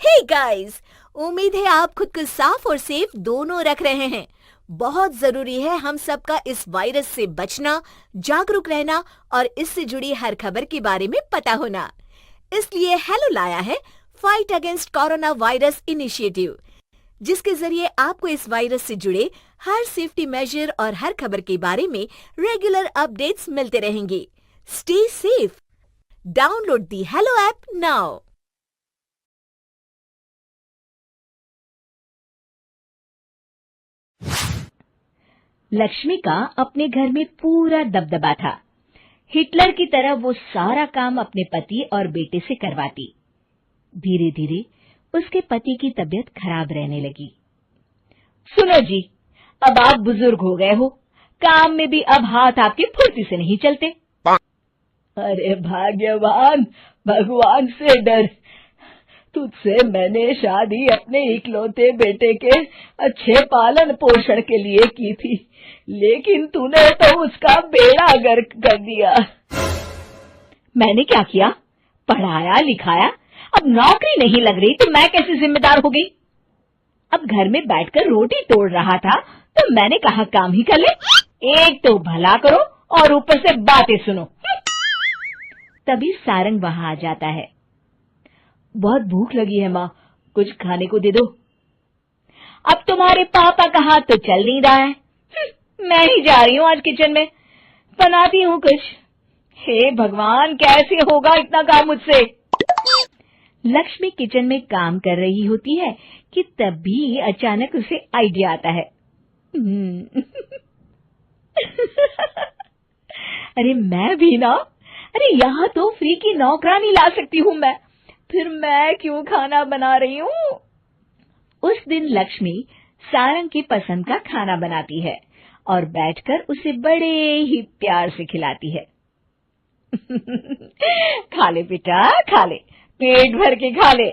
Hey guys, उम्मीद है आप खुद को साफ और सेफ दोनों रख रहे हैं। बहुत जरूरी है हम सबका इस वायरस से बचना, जागरूक रहना और इससे जुड़ी हर खबर के बारे में पता होना। इसलिए हेलो लाया है fight against corona virus initiative, जिसके जरिए आपको इस वायरस से जुड़े हर सेफ्टी मेजर और हर खबर के बारे में रेगुलर अपडेट्स मिलते रहेंगे। Stay safe. Download the hello app now. Lakshmi का अपने घर में पूरा दबदबा था। हिटलर की तरह वो सारा काम अपने पति और बेटे से करवाती। धीरे धीरे उसके पति की तबीयत खराब रहने लगी। सुनो जी, अब आप बुजुर्ग हो गए हो, काम में भी अब हाथ आपके फुर्ती से नहीं चलते। अरे भाग्यवान, भगवान से डर। तुझसे मैंने शादी अपने इकलौते बेटे के अच्छे पालन पोषण के लिए की थी, लेकिन तूने तो उसका बेड़ा गर्क कर दिया। मैंने क्या किया? पढ़ाया लिखाया, अब नौकरी नहीं लग रही तो मैं कैसे जिम्मेदार हो गई? अब घर में बैठकर रोटी तोड़ रहा था तो मैंने कहा काम ही कर ले। एक तो भला करो और ऊपर से बातें सुनो। तभी सारंग वहां आ जाता है। बहुत भूख लगी है माँ, कुछ खाने को दे दो। अब तुम्हारे पापा का हाथ तो चल नहीं रहा है। मैं ही जा रही हूँ आज किचन में, बनाती हूँ कुछ। हे भगवान, कैसे होगा इतना काम मुझसे? लक्ष्मी किचन में काम कर रही होती है कि तभी अचानक उसे आइडिया आता है। अरे मैं भी ना, अरे यहाँ तो फ्री की नौकरानी ला सकती हूँ मैं, फिर मैं क्यों खाना बना रही हूँ? उस दिन लक्ष्मी सारंग की पसंद का खाना बनाती है और बैठकर उसे बड़े ही प्यार से खिलाती है। खा ले बेटा, खा ले, पेट भर के खा ले।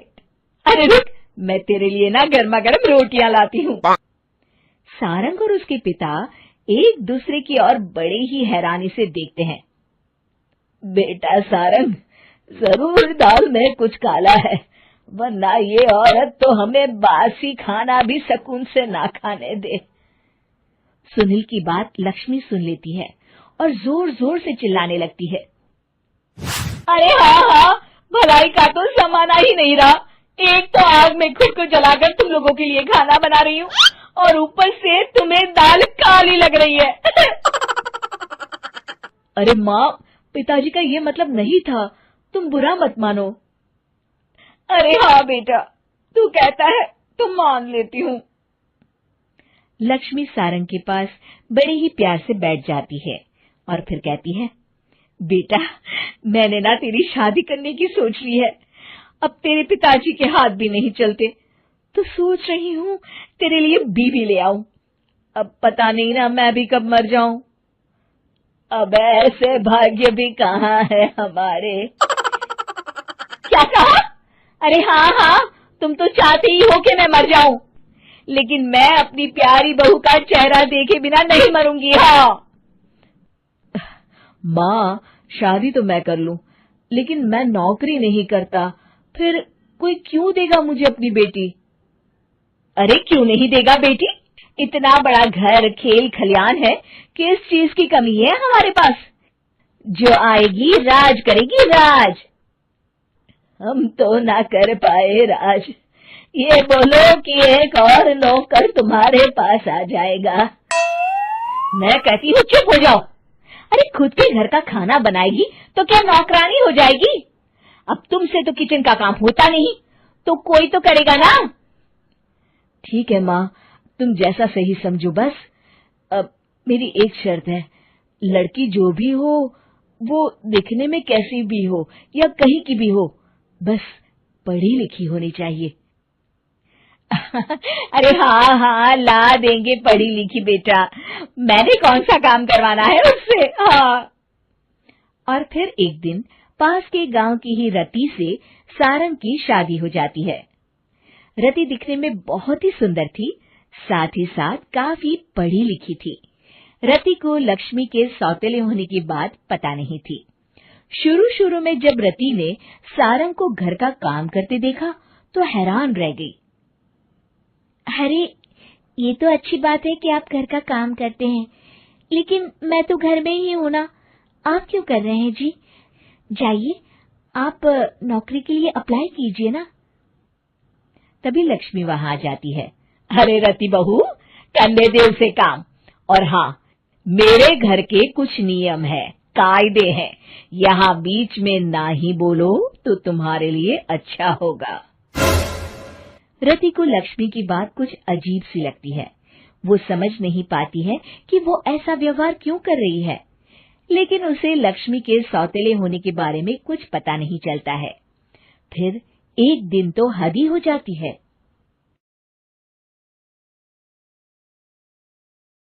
अरे रुक, मैं तेरे लिए ना गर्मा गर्म रोटियां लाती हूँ। सारंग और उसके पिता एक दूसरे की ओर बड़े ही हैरानी से देखते हैं। बेटा सारंग, जरूर दाल में कुछ काला है, वरना ये औरत तो हमें बासी खाना भी सुकून से ना खाने दे। सुनील की बात लक्ष्मी सुन लेती है और जोर जोर से चिल्लाने लगती है। अरे हाँ, भलाई का तो जमाना ही नहीं रहा। एक तो आग में खुद को जलाकर तुम लोगों के लिए खाना बना रही हूँ और ऊपर से तुम्हें दाल काली लग रही है। अरे माँ, पिताजी का ये मतलब नहीं था, तुम बुरा मत मानो। अरे हाँ बेटा, तू कहता है तो मान लेती हूँ। लक्ष्मी सारंग के पास बड़े ही प्यार से बैठ जाती है और फिर कहती है, बेटा मैंने ना तेरी शादी करने की सोच ली है। अब तेरे पिताजी के हाथ भी नहीं चलते, तो सोच रही हूँ तेरे लिए बीवी ले आऊं। अब पता नहीं ना मैं भी कब मर जाऊं। अब ऐसे भाग्य भी कहाँ है हमारे। क्या कहा? अरे हाँ, तुम तो चाहते ही हो कि मैं मर जाऊं, लेकिन मैं अपनी प्यारी बहू का चेहरा देखे बिना नहीं मरूंगी। हाँ माँ, शादी तो मैं कर लूं, लेकिन मैं नौकरी नहीं करता, फिर कोई क्यों देगा मुझे अपनी बेटी? अरे क्यों नहीं देगा बेटी? इतना बड़ा घर, खेल खलियान है, किस चीज की कमी है हमारे पास? जो आएगी राज करेगी, राज। हम तो ना कर पाए राज, ये बोलो कि एक और नौकर तुम्हारे पास आ जाएगा। मैं कहती हूँ चुप हो जाओ। अरे खुद के घर का खाना बनाएगी तो क्या नौकरानी हो जाएगी? अब तुमसे तो किचन का काम होता नहीं, तो कोई तो करेगा ना। ठीक है माँ, तुम जैसा सही समझो बस। अब मेरी एक शर्त है, लड़की जो भी हो वो दिखने में कैसी भी हो या कहीं की भी हो, बस पढ़ी लिखी होनी चाहिए। अरे हाँ, ला देंगे पढ़ी लिखी बेटा, मैंने कौन सा काम करवाना है उससे। हाँ। और फिर एक दिन पास के गांव की ही रति से सारंग की शादी हो जाती है। रति दिखने में बहुत ही सुंदर थी, साथ ही साथ काफी पढ़ी लिखी थी। रति को लक्ष्मी के सौतेले होने की बात पता नहीं थी। शुरू शुरू में जब रति ने सारंग को घर का काम करते देखा तो हैरान रह गई। अरे, ये तो अच्छी बात है कि आप घर का काम करते हैं, लेकिन मैं तो घर में ही हूं ना, आप क्यों कर रहे हैं जी? जाइए, आप नौकरी के लिए अप्लाई कीजिए ना। तभी लक्ष्मी वहां आ जाती है। अरे रति बहू, करने दे उसे काम। और हाँ, मेरे घर के कुछ नियम है, कायदे हैं, यहाँ बीच में ना ही बोलो तो तुम्हारे लिए अच्छा होगा। रति को लक्ष्मी की बात कुछ अजीब सी लगती है। वो समझ नहीं पाती है कि वो ऐसा व्यवहार क्यों कर रही है, लेकिन उसे लक्ष्मी के सौतेले होने के बारे में कुछ पता नहीं चलता है। फिर एक दिन तो हद ही हो जाती है।